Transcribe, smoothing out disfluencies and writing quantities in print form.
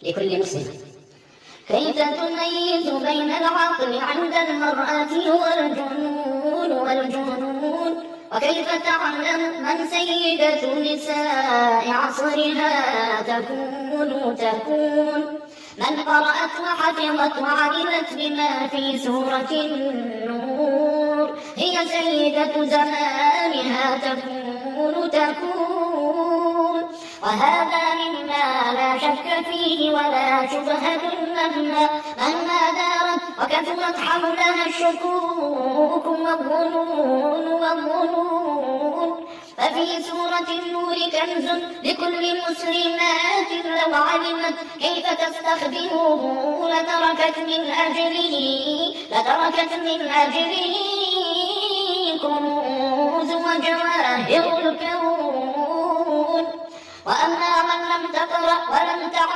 لكل مسلم. كيف تميز بين العقل عند المرأة والجنون وكيف تعلم من سيدة نساء عصرها تكون من قرأت وحفظت وعلمت بما في سورة النور هي سيدة زمانها تكون وهذا مما لا شك فيه ولا شبهة مهما دارت وكثرت حولها الشكوك والظنون ففي سورة النور كنز لكل مسلمات لو علمت كيف تستخدمه لتركت من أجله كنوز وجواهر الكون. وأما من لم تقرأ ولم تعمل